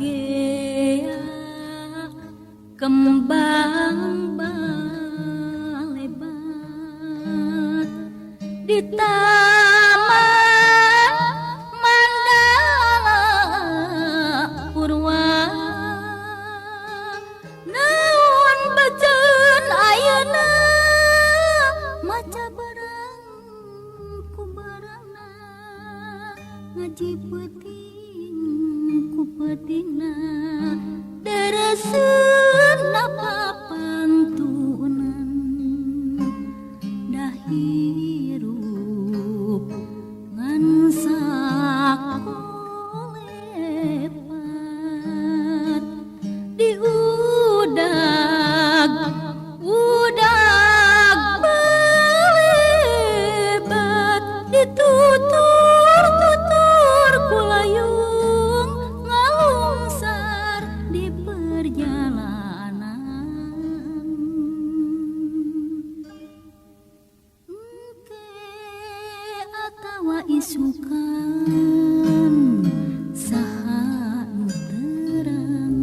Bagea kembang balebat di taman Mandala Purwa naon bajeun ayeuna maca barang ku barangna ngaji peuting ku peutingna dereseun papantunan dahirup ngan sakolepat diudag belebat ditutur kulayung ngalungsar di perjalanan engke atawa isukan saha nu terang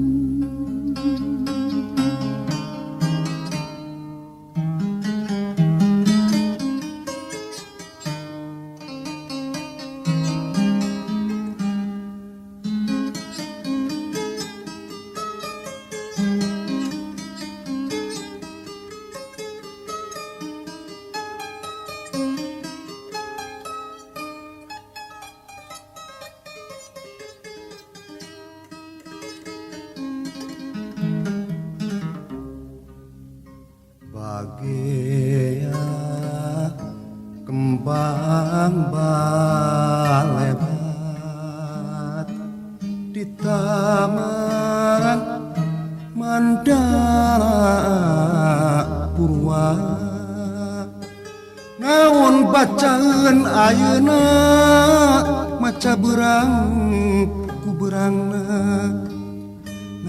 Bagea kembang balebat di taman Mandala Purwa naon bacaeun ayeuna maca berang ku berangna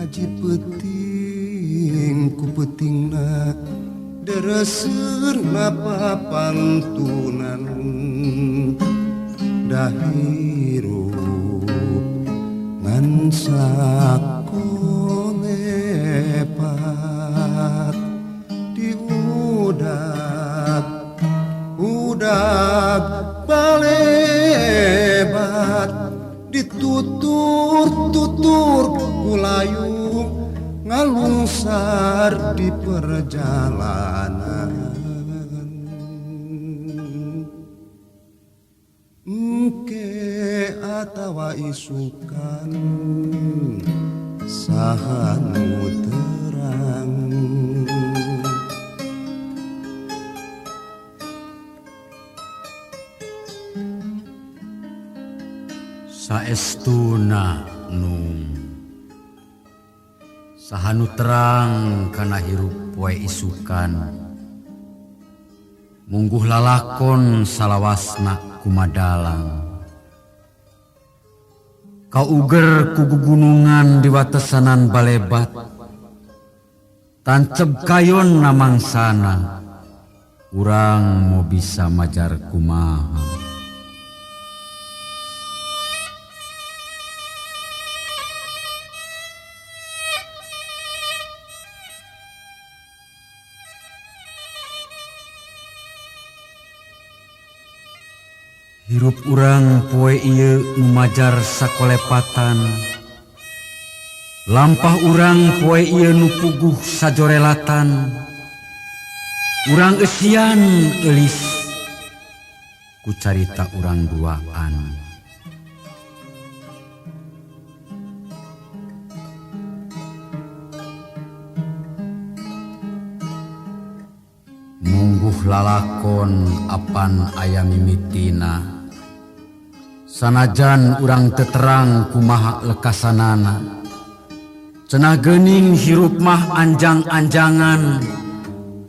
ngaji peuting ku peutingna dereseun papantunan dahirup ngan sakolepat diudag balebat ditutur kulayung ngalungsar di perjalanan engke atawa isukan saha nu terang saestuna nu sahanu terang kana hirup poe isukan mungguh lalakon salawasna kumadalang kauger ku gugunungan di watesanan balebat tancep kayon namangsana urang mau bisa majar kumaha hirup urang poe ieu numajar sakolepatan lampah urang poe ieu nu puguh sajorelatan urang eusian eulis ku carita urang duaan mungguh lalakon apan aya mimitina sanajan urang teterang kumaha lekasanana cenah geuning hirup mah anjang-anjangan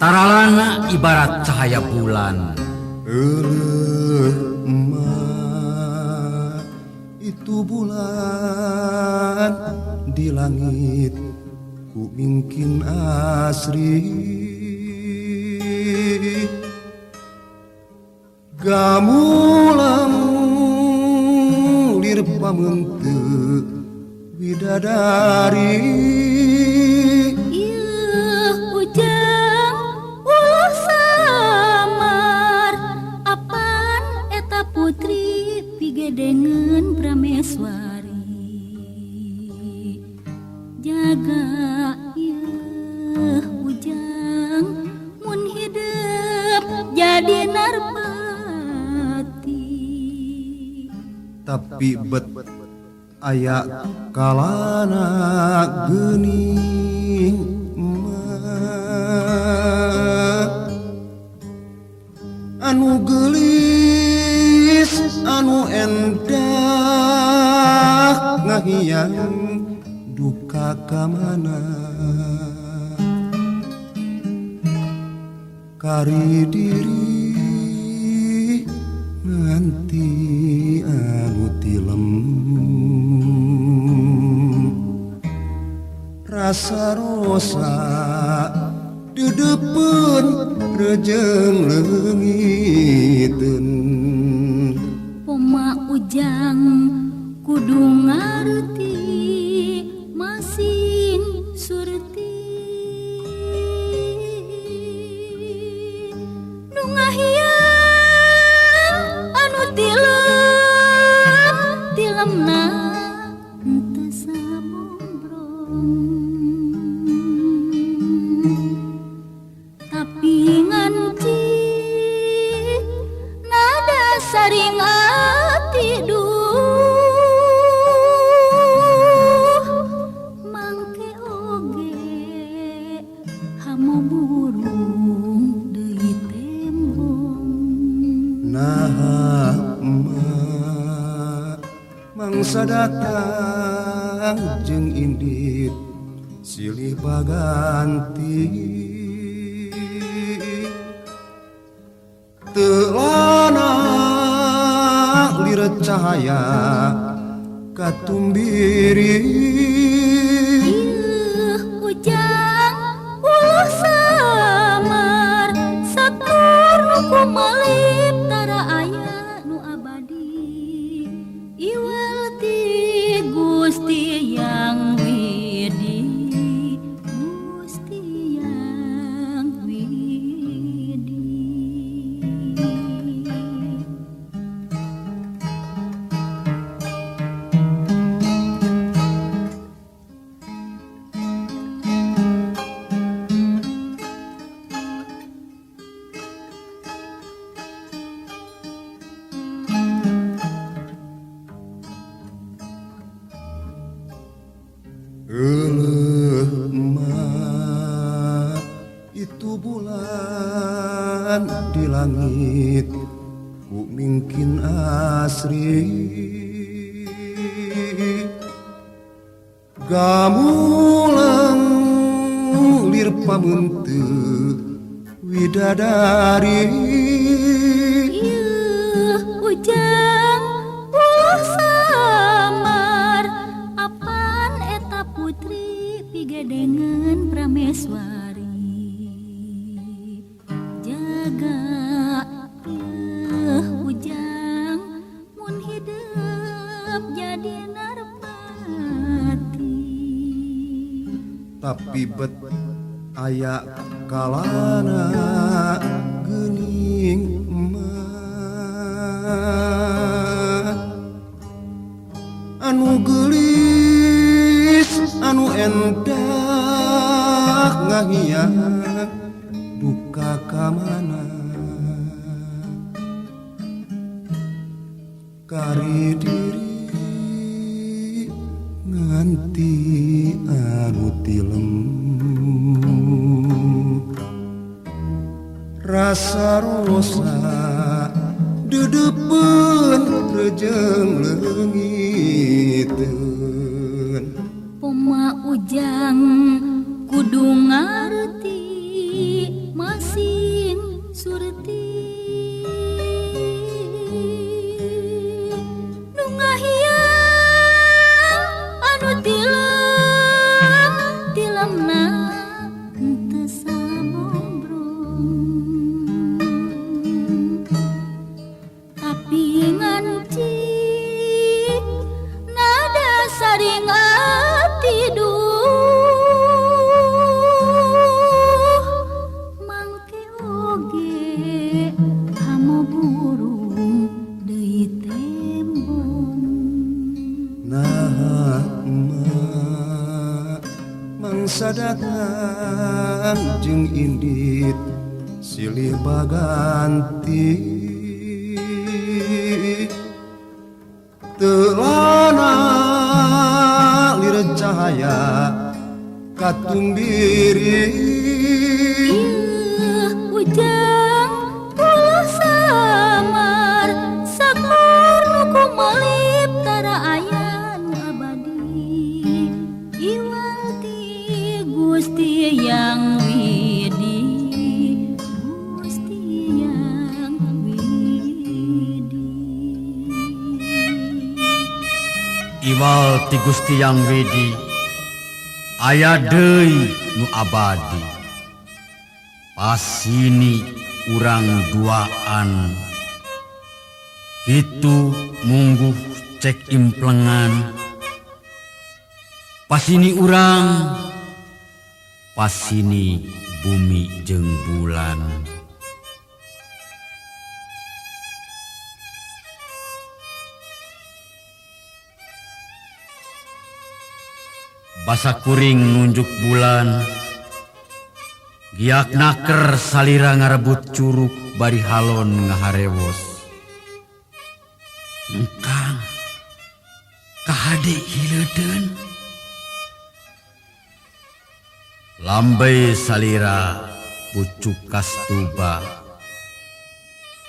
taralana ibarat cahaya bulan emak itu bulan di langit ku mungkin asri gamulang lir pamenteuk widadari ujang ulah samar apan eta putri pigedengeun prameswari jaga ujang mun hidup jadi narpati tapi aya kalana geuning anu geulis anu endah ngahiyang duka kamana kari diri nganti anu tilem rasa rosa dedepen rejeng leungiteun Poma ujang kudu ngarti masing surti nu ngahiyang anu tilemna henteu sabombrong tapi nganci nada saring ati duh mangke oge hamo burung deui tembong nah mangsa datang jeung indit silih baganti telana lir cahaya katumbiri ujang ulah samar sakur nu kumalip tara aya nu abadi iwal ti Gusti yang widi Gusti yang widi itu bulan di langit ku mungkin asri gamulang lir pamunteu widadari ujang ulah samar apan eta putri pigedengeun prameswari jaga ujang mun hidup jadi narpati tapi aya kalana geuning anu geulis anu endah ngahiyang duka kamana kari diri nganti anu tilem rasa rosa dedepen rejeng leungiteun Poma ujang kudu ngarti masing surti nu ngahiyang anu tilemna henteu sabombrong tapi nganci nada saring emak mangsa datang jeung indit silih baganti telana lir cahaya katumbiri ujang ulah samar sakmur nuku melip tara aya nu abadi iwati Gusti yang widi Gusti yang widi Iwal ti Gusti yang Widi aya deui nu abadi pasini urang duaan itu mungguh cek implengan pasini urang pasini bumi jeung bulan basa kuring nunjuk bulan giak naker salira ngarebut curug bari halon ngaharewos engkang kahade hileudeun lambai salira pucuk kastuba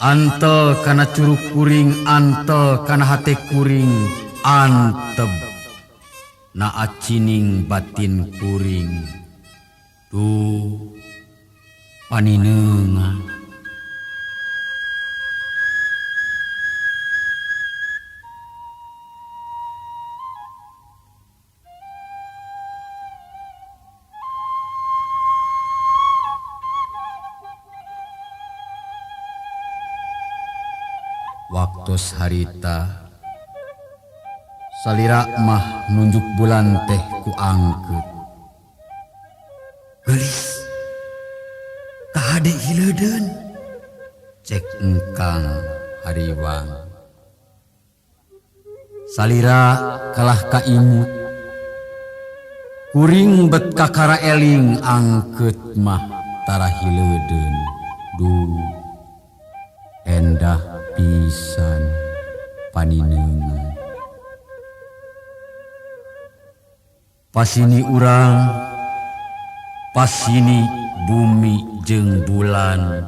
antel kana curug kuring antel kana hate kuring anteb naacining batin kuring tuh paninengan waktos harita salira mah nunjuk bulan teh ku angkeut gelis kahade hileudeun cek engkang hariwang salira kalah ka imut kuring bet kakara eling angkeut mah tara hileudeun duh endah pisan paninengan pasini urang pasini bumi jeung bulan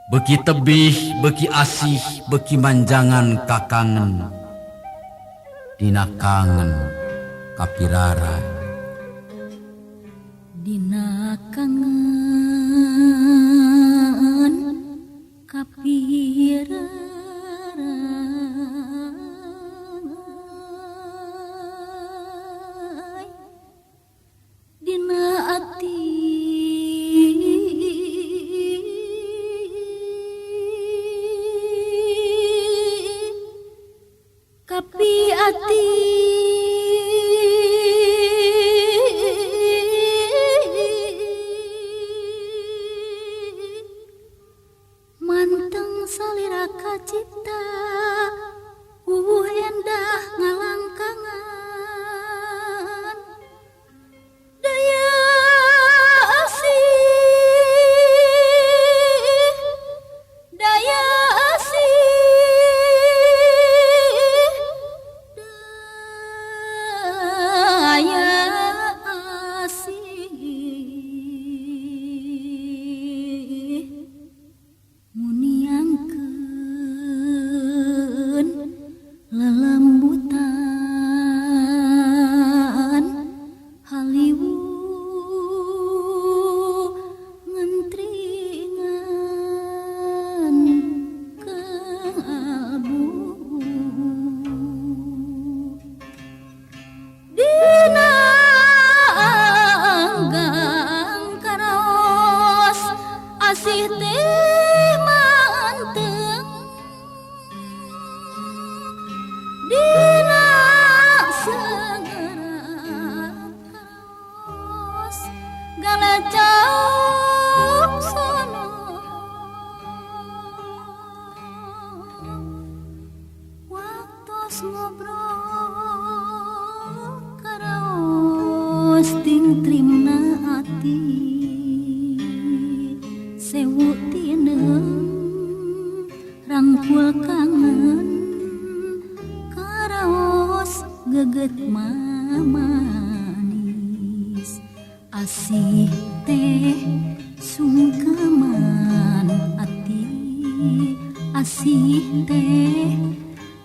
beki tebih beki asih beki manjangan kakangen dina kangen kapirara dina kangen kapirara dina ati kapi ati manteng salira kacipta endah ngalangkangan daya asih daya asih daya asih muniangkeun lelembutan haliwu ngentringan kalbu dina anggang karaos asih teh manteng dina segera karaos galacak sono waktos ngobrol Masting trimna ati sewu tinem rangkul kangen karaos geget manis asih teh sungkeman ati asih teh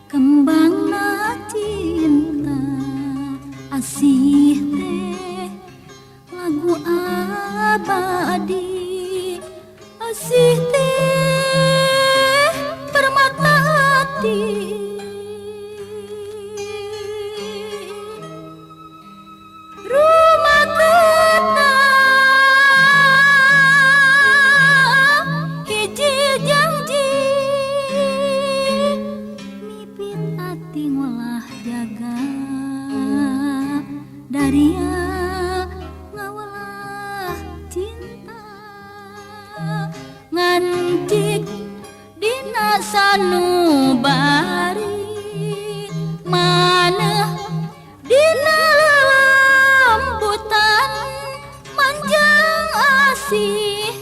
kembangna cinta asih teh lagu abadi asih teh permata hati rumah kena hiji janji mipit hati ngolah jaga daria ngawalah cinta ngancik dina sanubari maneh dina lembutan manjang asih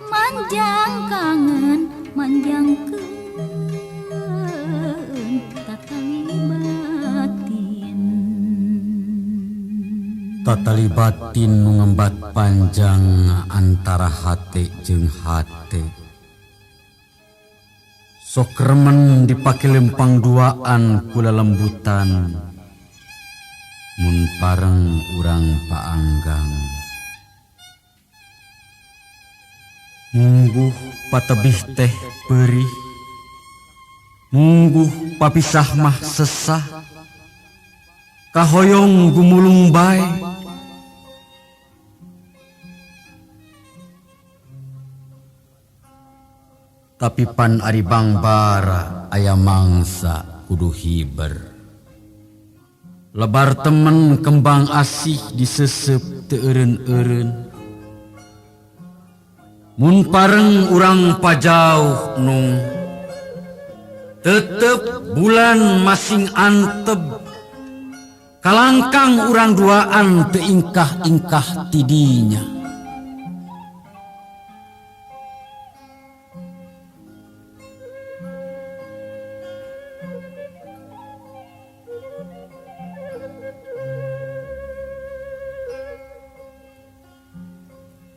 manjang kangen manjang tatali batin nu ngembat panjang antara hate jeung hate sok remen dipake lempang duaan kula lembutan mun pareng urang paanggang mungguh patebih teh perih mungguh papisah mah sesah kahoyong gumulung bae tapi pan ari bangbara aya mangsa kudu hiber lebar temen kembang asih disesep teu eureun-eureun mun pareng urang pajauh nung tetep bulan masing anteb kalangkang urang duaan teu ingkah-ingkah tidinya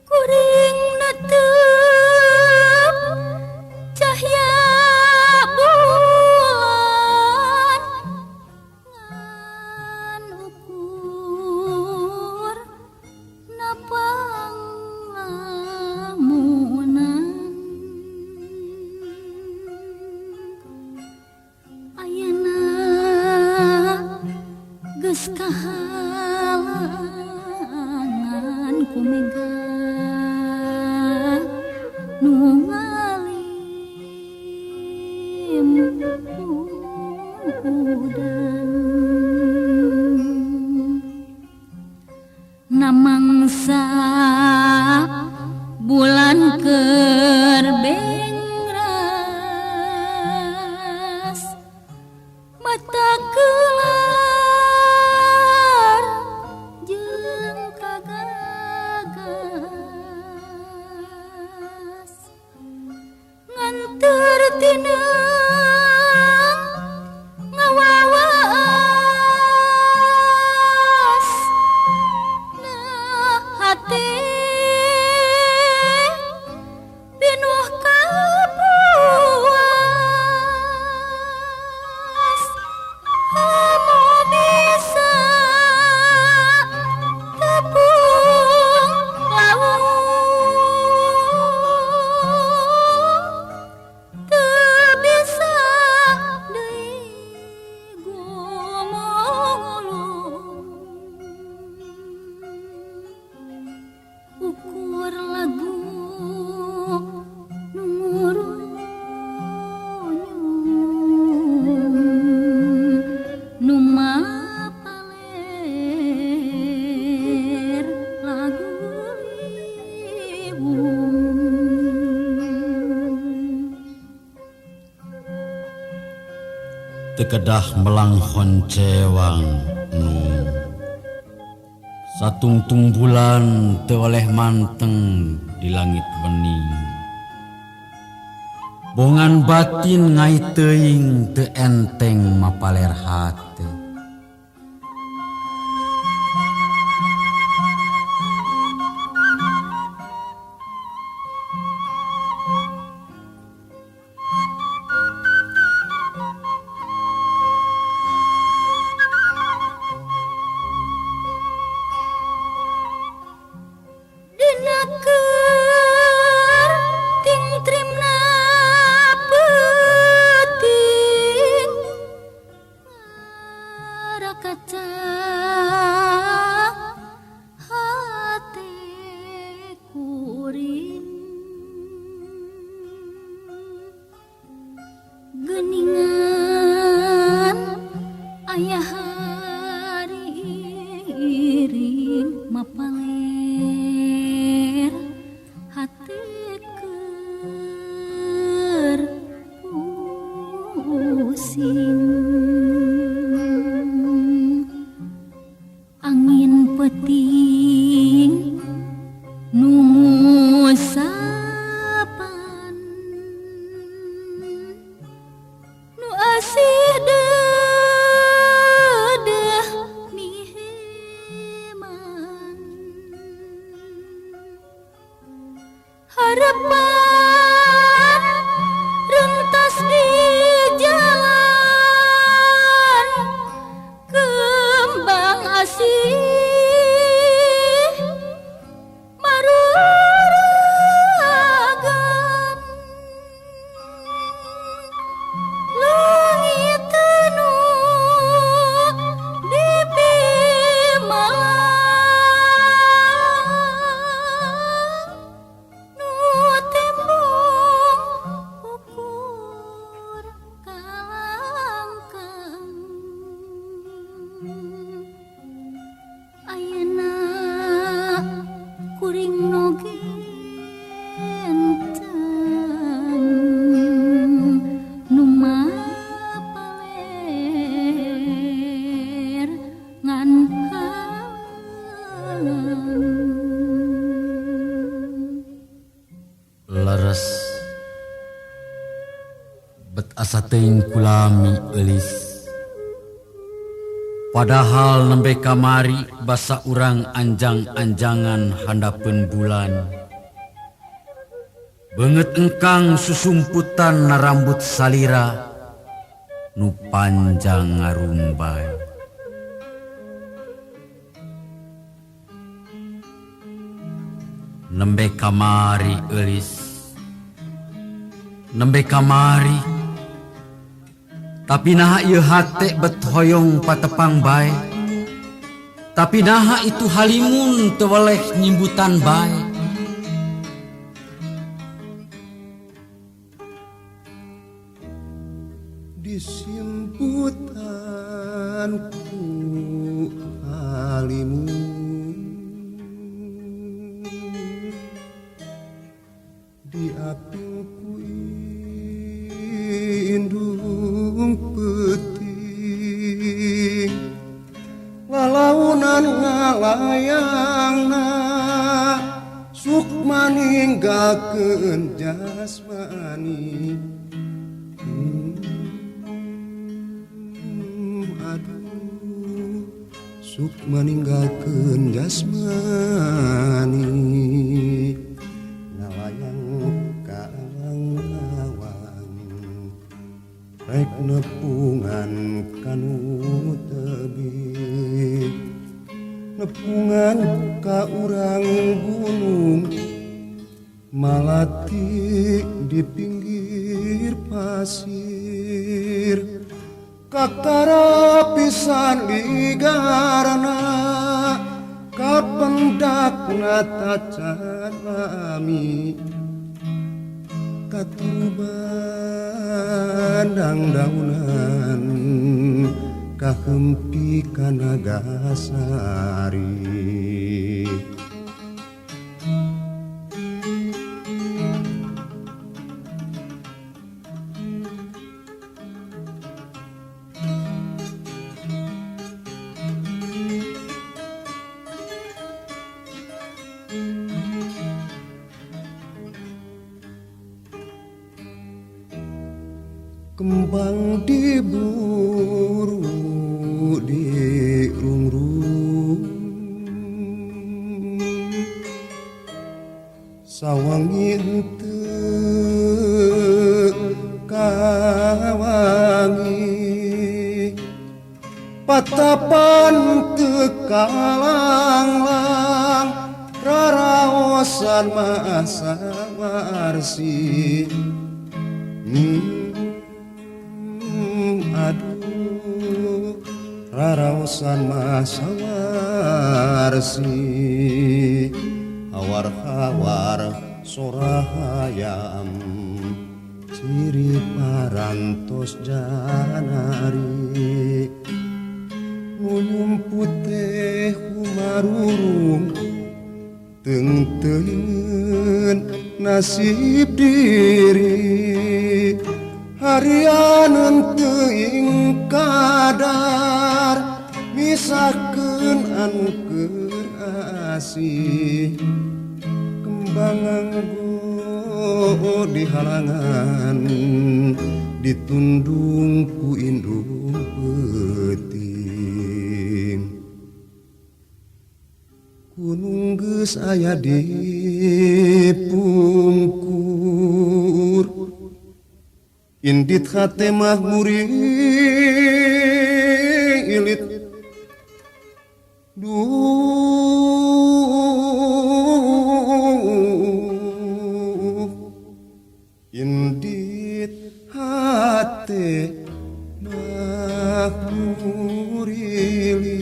kuring netep cahya bulan ngan ukur napang lamunan ayeuna geus kahalangan ku mega nungalim udan namangsa bulan keur bengras mata kelar jeung kagagas nganter tineng ngawawas nah hati pinuh kapuas amo bisa tepung laut teu bisa deui gumulung ukur lagu nu mapaler lagu teu kedah melanghon cewang nu Satungtung bulan teu oleh manteng di langit bening. Bongan batin ngai teuing teu enteng mapaler hate. Dinaker ting trimna peuting rakaca hate kuring geuningan aya hari iring mapaler hati keur pusing angin peting nu ngusapan nu asih dedeh miheman harapan rentas di jalan kembang asih maruragan langit nu dipimalang nu tembong ukur kalangkang ayeuna kuring noge enten nu mapaler ngan halang. Leres bet asa teuing kulami eulis. Padahal nembe kamari basa urang anjang-anjangan handapeun bulan. Beungeut engkang susumputan na rambut salira nu panjang ngarumbay. Nembe kamari eulis. Nembe kamari. Tapi naha ieu hate bet hoyong patepang bae. Tapi naha itu halimun teu weleh nyimbutan bae. Disimputan ku halimu diaping ku indung peuting lalaunan ngalayangna sukma ninggalkeun jasmani. Aduh sukma ninggalkeun jasmani ngalayang ka alang-alang rek nepungan kanu tebih nepungan ka urang gunung malati di pinggir pasir kakara pisan ligarna kapendakna tacan lami katuban dang-daunan kahempi kana gasari. kembang diburu di rungrung sawangi henteu kawangi patapan teu kalanglang raraosan masa warsi aduh raraosan masa warsi hawar-hawar sorahayam ciri parantos janari nguyum putih humarurung tengteun nasib diri harian teuing kadar misakeun anu keur asih kembang anggo di halangan ditundung ku indung peuting gunung geus aya di pungkur indit hate mah ilit indit hate mah ilit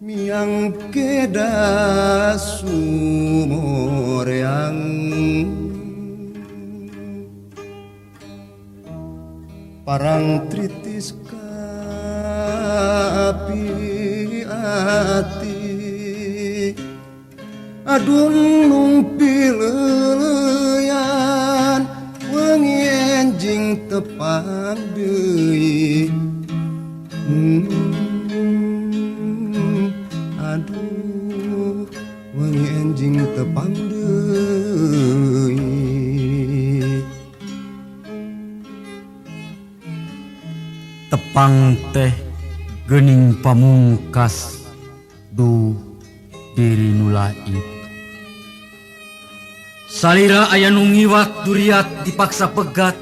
miang keda sumoreang parang tritis kapi ati adun numpi leuleyan wengi enjing tepang deui aduh wengi enjing tepang deui tepang teh geuning pamungkas duh diri nu laib salira aya nu ngiwat duriat dipaksa pegat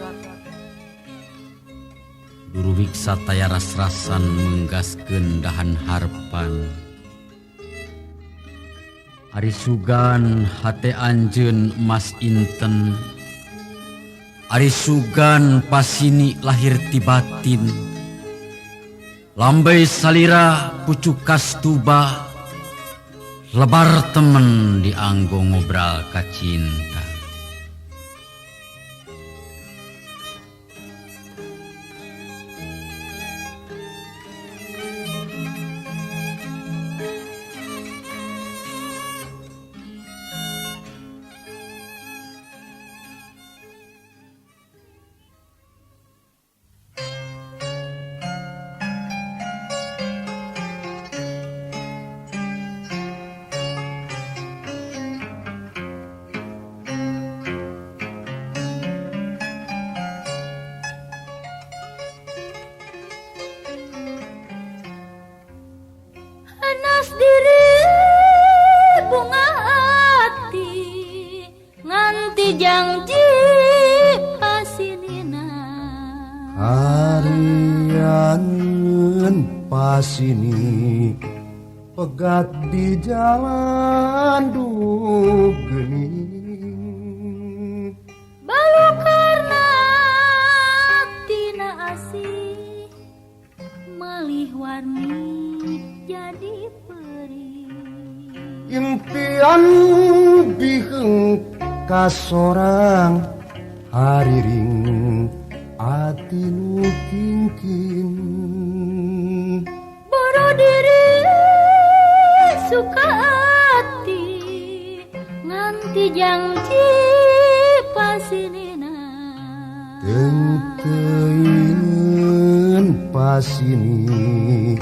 duruwik sataya ras-rasan menggaskeun dahan harpan ari sugan hate anjeun emas inten ari sugan pasini lahir ti batin lambai salira pucuk kastuba lebar temen dianggo ngobrol ka cinta Anas diri bunga hati nganti janji pasinina harian pasini pegat di jalan duh geuning balu karena tina asih malih warni jadi perih impian biheung ka sorang hariring ati nu kingkin boro diri suka hati nganti janji pasinina tengteuin pasini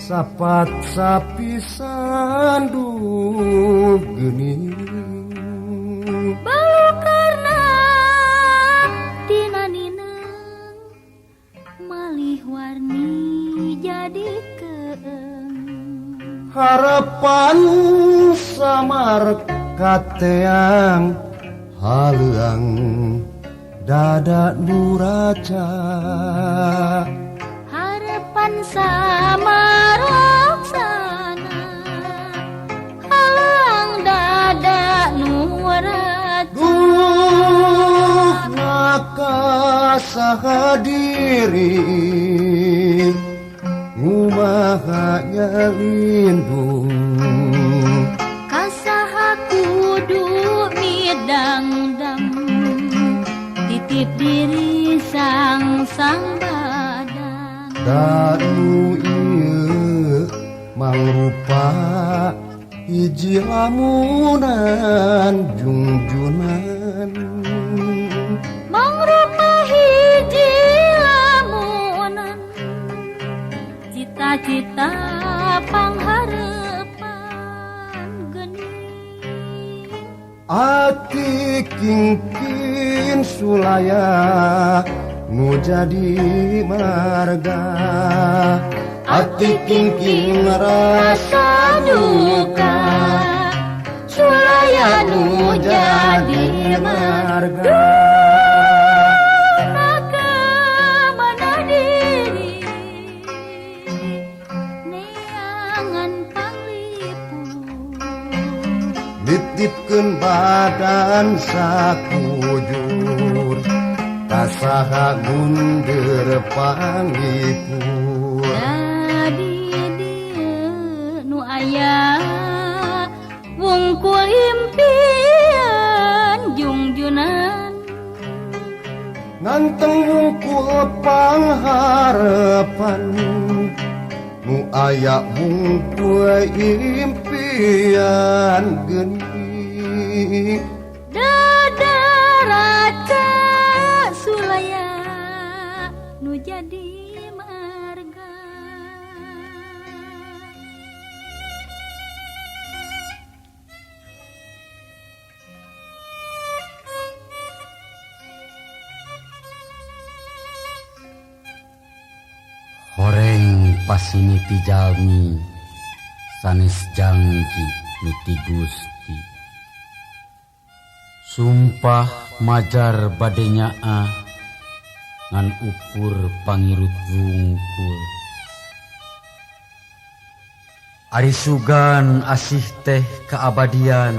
sapat sapisan duh geuning balu karena malih warni jadi harapan samar kateang haleang dada nuraca harapan sama roksana halang dada nuraca maka sahadiri ngumahanya lindung kasaha kudu midang dam titip diri sang badan danu ieu mangrupa hiji lamunan jungjunan mangrupa hiji lamunan cita-cita pangharepan geuning ati kingkin sulaya nu jadi marga ati kingkin rasa duka sulaya nu jadi marga maka mana diri neangan panglipu nitipkeun badan sakujur kasaha mundur pangipur jadi dieu nu aya wungkul impian jungjunan nganteng wungkul pangharepan nu aya wungkul impian geuning dada raca sulaya nu jadi marga Horeng pasini ti jalmi sanes janji nu ti Gusti sumpah majar bade nyaa ngan ukur pangirut wungkul ari sugan asih teh keabadian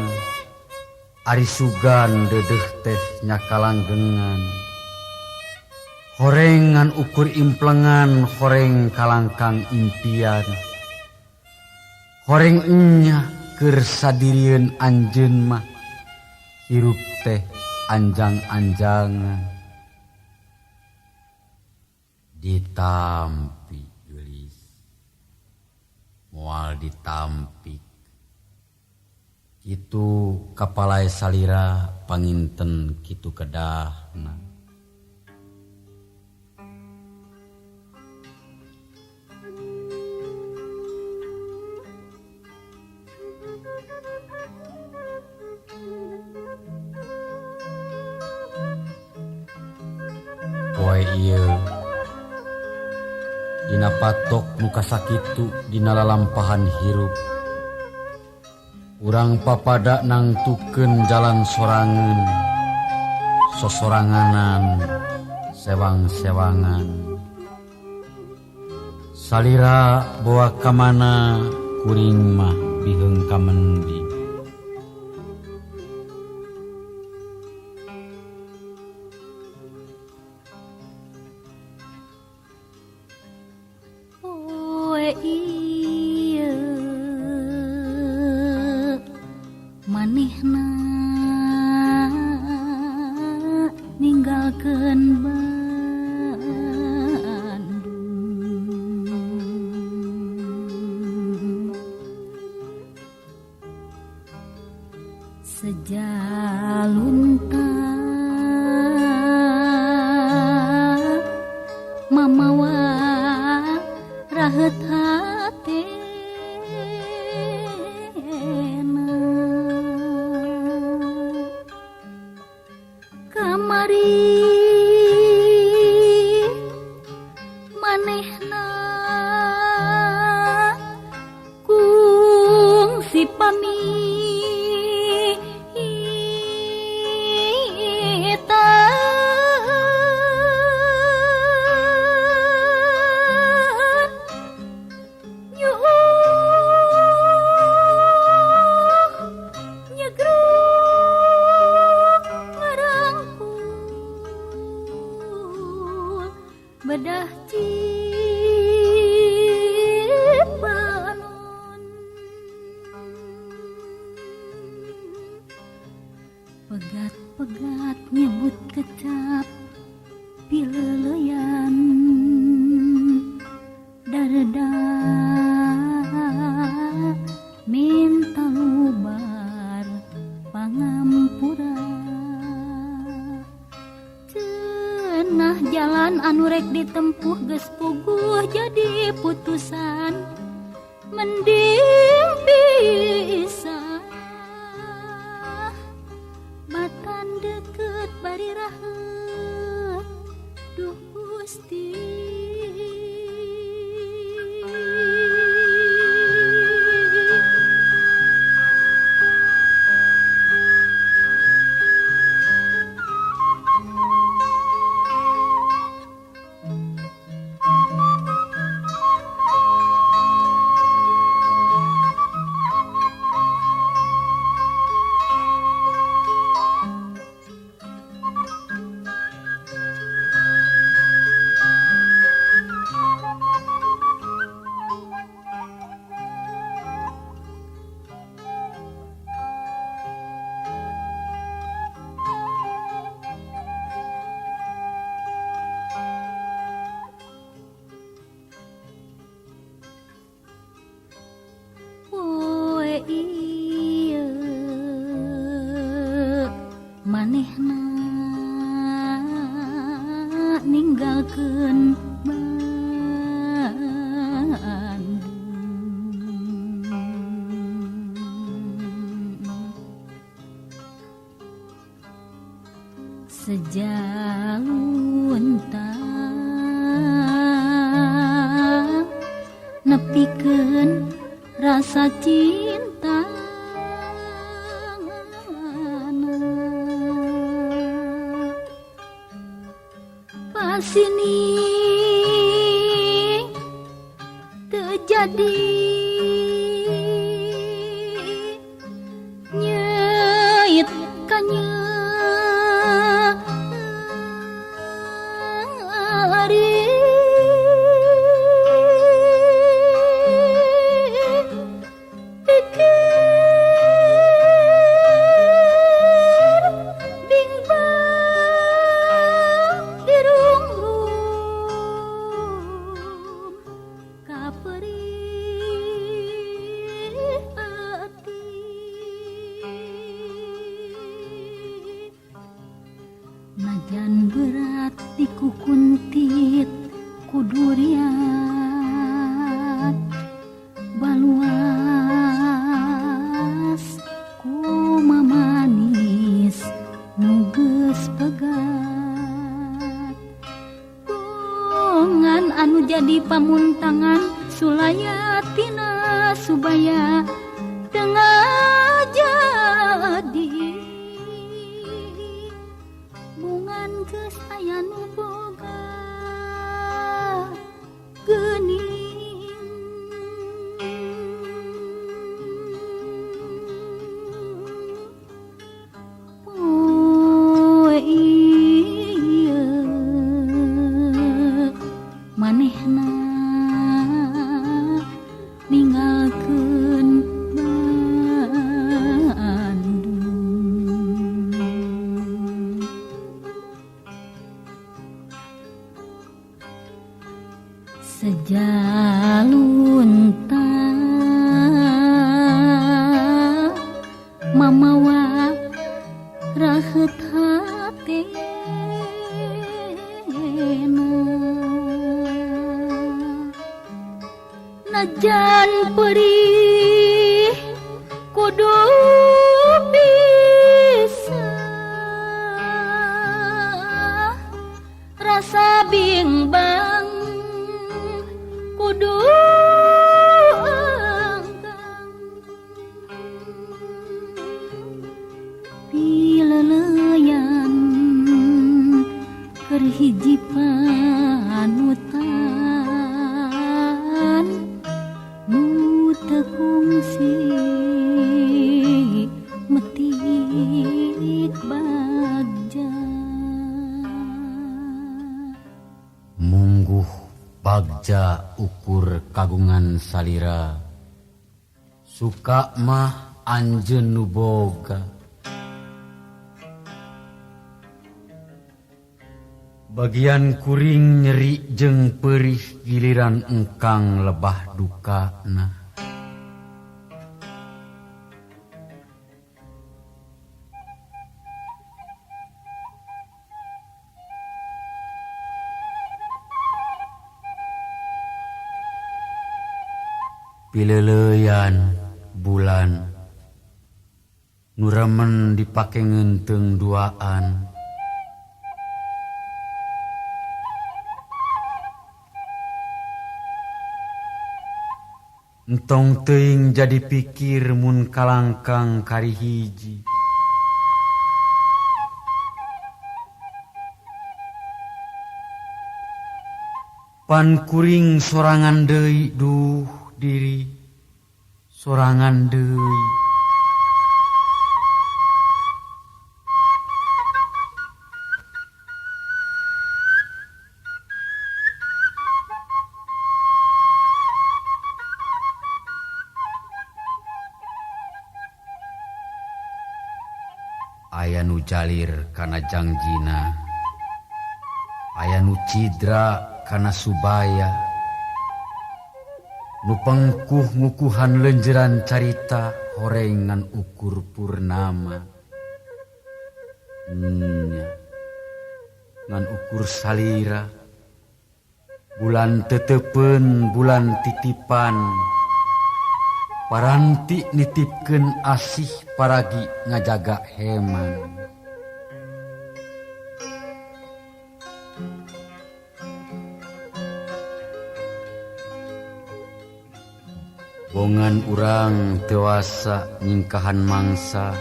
ari sugan dedeh teh nyakalanggengan horengan ukur implengan horeng kalangkang impian horeng enya keur sadirieun anjeun mah hirup teh anjang-anjangan ditampi geulis moal ditampik kitu kapalae salira panginten kitu kedahna poe ieu dina patok muka sakitu dina lalampahan hirup urang papada nangtukeun jalan sorangan sosoranganan sewang-sewangan salira bawa kamana kuring mah biheung kamendi poe ieu manehna ninggalkeun Bandung sejalunta mamawa rahet hatena kamari manehna kung si pamitan nyegruk ngarangkul bedah cipanon pegat-pegat nyebut kecap pileleyan dareda minta lubar pangampura cenah jalan anu rek ditempuh geus puguh jadi putusan mending pisah batan deket bari raheut duh Gusti. Manehna ninggalkeun Bandung sejalunta nepikeun rasa cinta sini terjadi nyeit kanyari pikir bimbang dirung najan berat dikukuntit kuduriat baluas ku mamanis nuges pegat bongan anu jadi pamuntangan sulayatina subaya tengah jadi bungan geus aya nu boga geuning poe ieu manehna ninggalkeun Bandung sejalunta mamawa raheut hatena najan perih kudu pisah rasa bimbang tangguh bagja ukur kagungan salira suka mah anjeun nu boga bagian kuring nyeri jeung perih giliran engkang lebah dukana pileleyan bulan nu remen dipake ngeunteung duaan entong teuing jadi pikir mun kalangkang kari hiji pan kuring sorangan deui duh diri sorangan deui aya nu jalir kana jangjina aya nu cidra kana subaya nu pengkuh ngukuhan lenjeran carita horengan ukur purnama ngan ukur salira bulan tetepen bulan titipan paranti nitipkeun asih paragi ngajaga heman bongan urang tewasa nyingkahan mangsa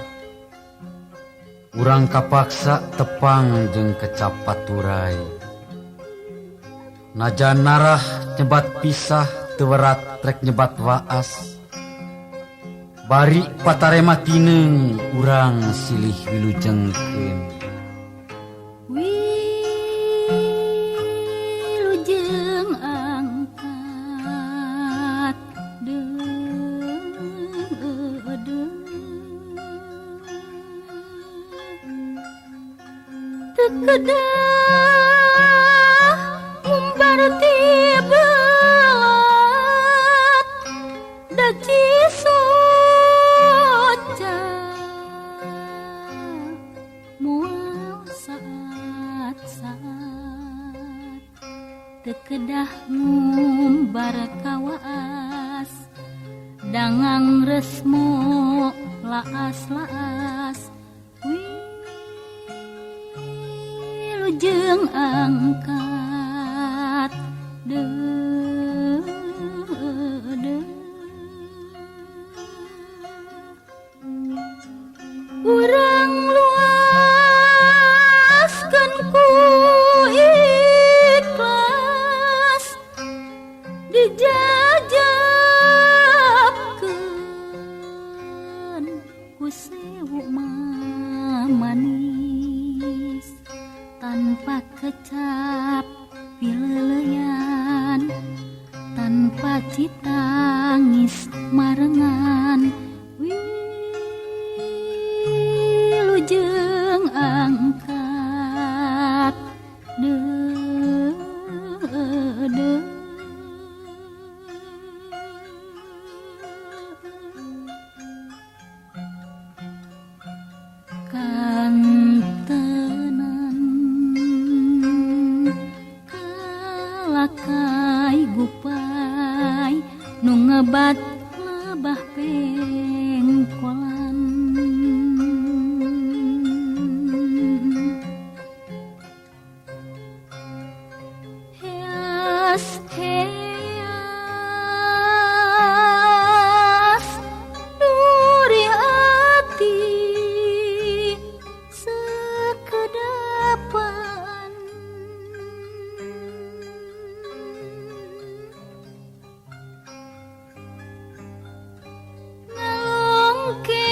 urang kapaksa tepang jeung kecap paturai najan narah nyebat pisah teu werat rek nyebat waas bari patarema tineung urang silih wilujengkeun wilujeng angkat tekedah umbar tibelat daci soca mual saat-saat tekedah ngumbar kawaas dangang resmo laas-laas wilujeng angkat urang luaskeun ku ikhlas dijajabkeun ku sewu manis tanpa kecap pileleyan tanpa citangis marengan wilujeng angkat kantenan kalakai gupai nu ngebat lebah pengkolan heas duri hati sekedapan ngalongke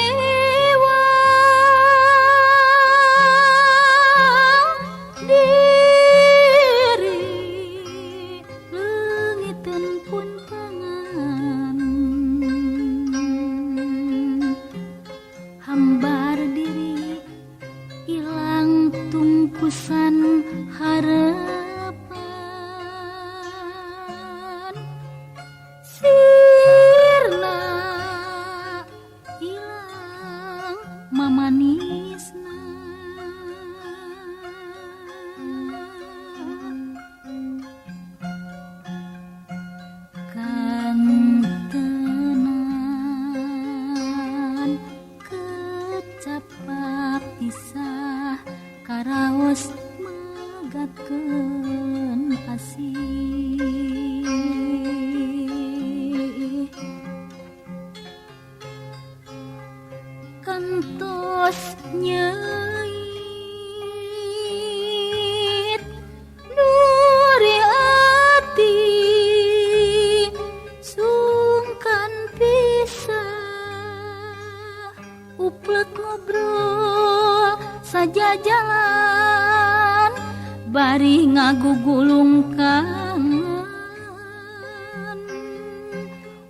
ngagugulung kangen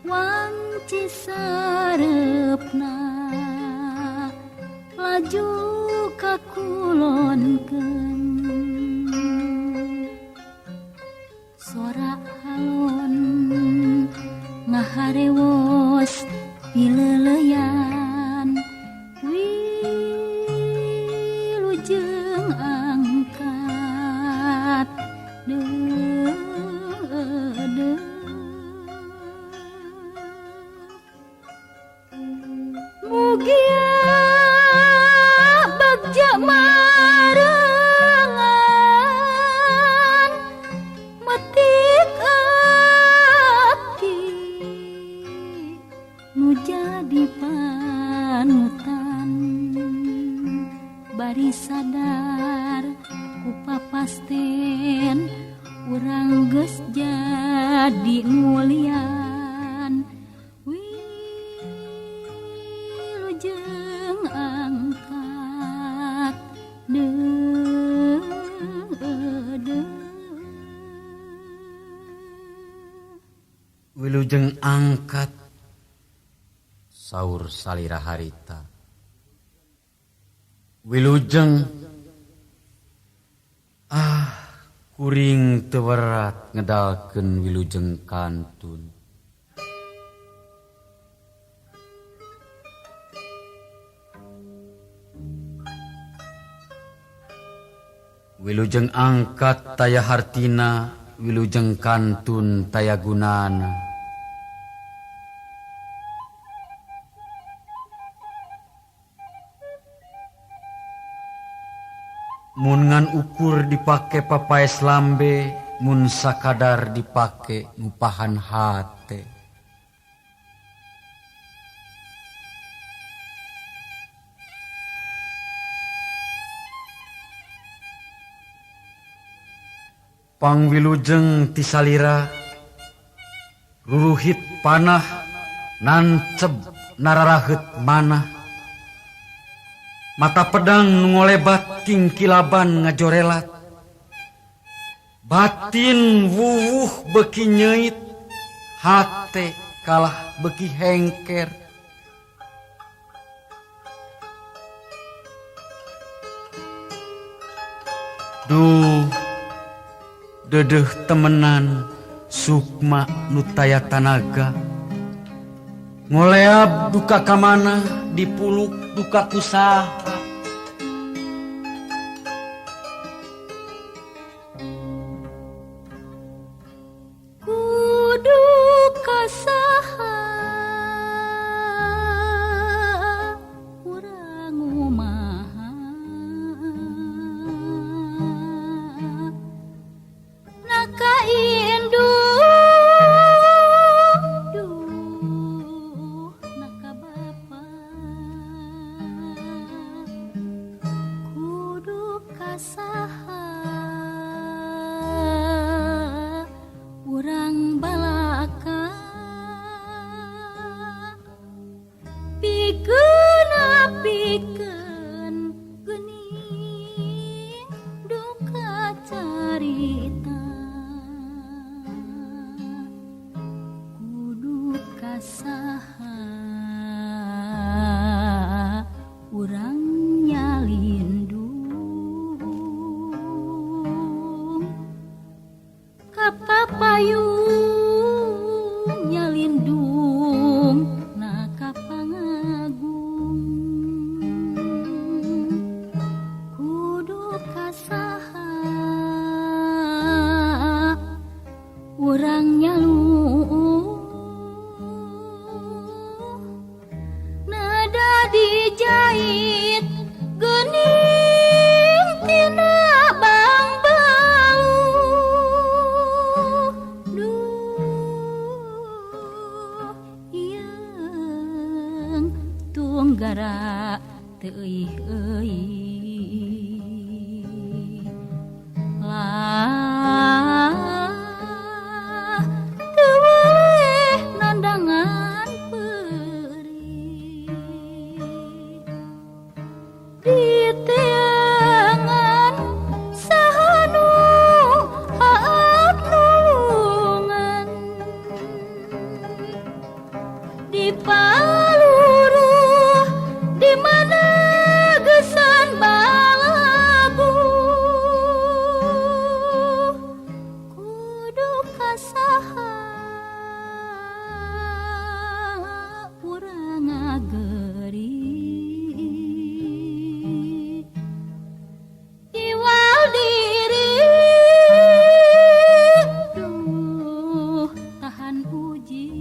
wanci sarepna laju kakulonkeun sora halon ngaharewos pileleyan wilujeng angkat deudeuh mugia bagja marengan metik aki nu jadi panutan bari sadar ku papasten urang geus jadi mulian wilujeng angkat deudeuh wilujeng angkat saur salira harita wilujeng kuring teu berat ngedalkeun wilujeng kantun wilujeng angkat taya hartina wilujeng kantun taya gunana mun ngan ukur dipake papaes lambe mun sakadar dipake ngupahan hate pangwilujeng tisalira ruruhit panah nanceb nararaheut manah mata pedang nu ngolebat kingkilaban ngajorelat batin wuwuh beki nyeit hate kalah beki hengker duh dedeh temenan sukma nu taya tanaga ngoleab duka kamana dipuluk duka kusaha kudu kasaha urang umaha naka indu naka bapa kudu kasaha urang balaka pikeun geuning duka carita kudu kasaha urang nyalindung kapapayung nyalindung na kapangagung kudu kasaha urang nyaluh nada dijahit geuning tina bang bau duh ieung tunggara teu euih lah teu boleh nandangan perih di teangan sahanu kasaha urang ngageri iwal diri duh tahan uji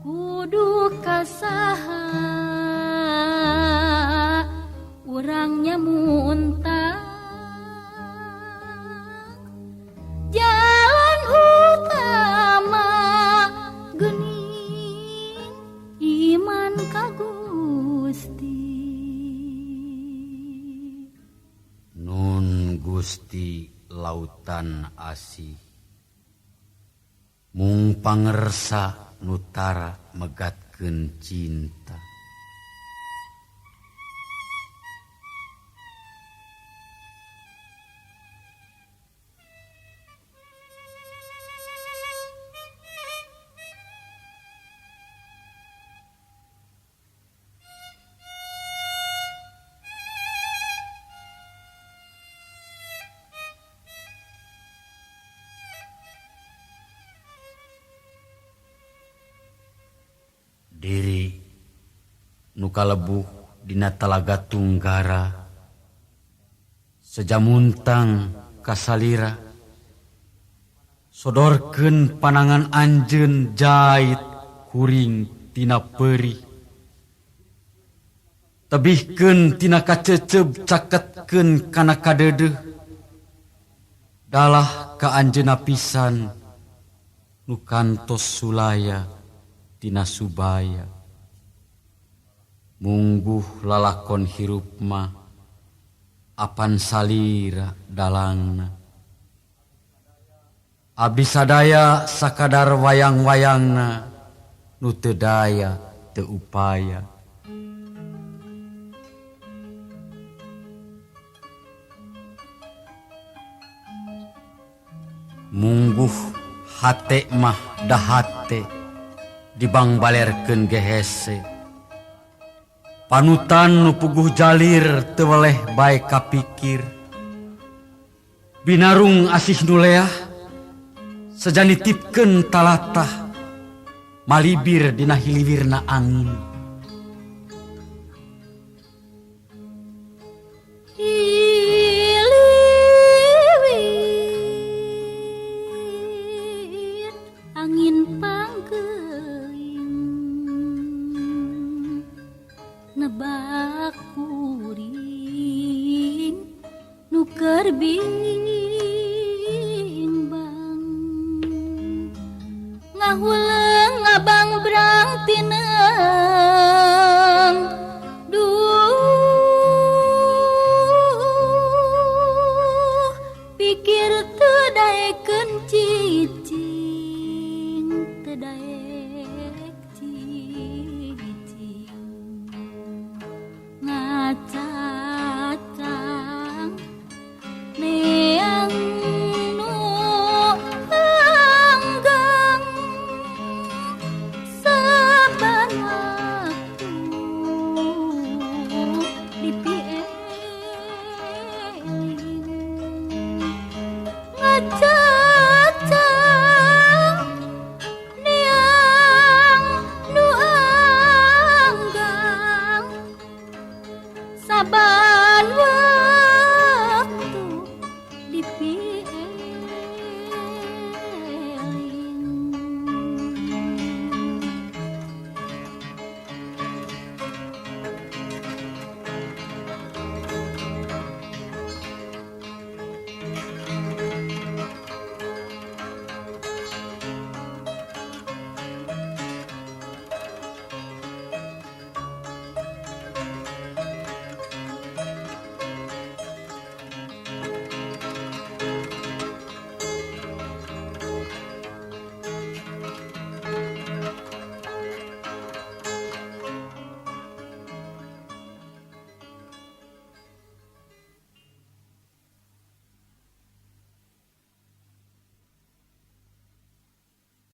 kudu kasaha urangnya muntah jalan utama geuning iman ka Gusti Nun Gusti lautan asih mung pangersa nutara megatkeun cinta diri nu kalebuh dina Talaga Tunggara sejamuntang kasalira sodorkeun panangan anjeun jait kuring tina perih tebihkeun tina kaceceb caketkeun kana kadedeh dalah ka anjeunna pisan nu kantos sulaya tina subaya mungguh lalakon hirup mah apan salira dalangna abdi sadaya sakadar wayang-wayangna nu teu daya teu upaya mungguh hate mah dahate dibang balerkeun gehese panutan nu puguh jalir teu weleh bae kapikir binarung asih nu leah sejanitipkeun talatah malibir dina hiliwirna angin hiliwir angin panggeuing nebak kuring nu keur bimbang ngahuleung ngabang brang tineung duh pikir teu daekeun cicing teu daek cicing ngacacang neang nu hanggang saban waktu dipieling ngaca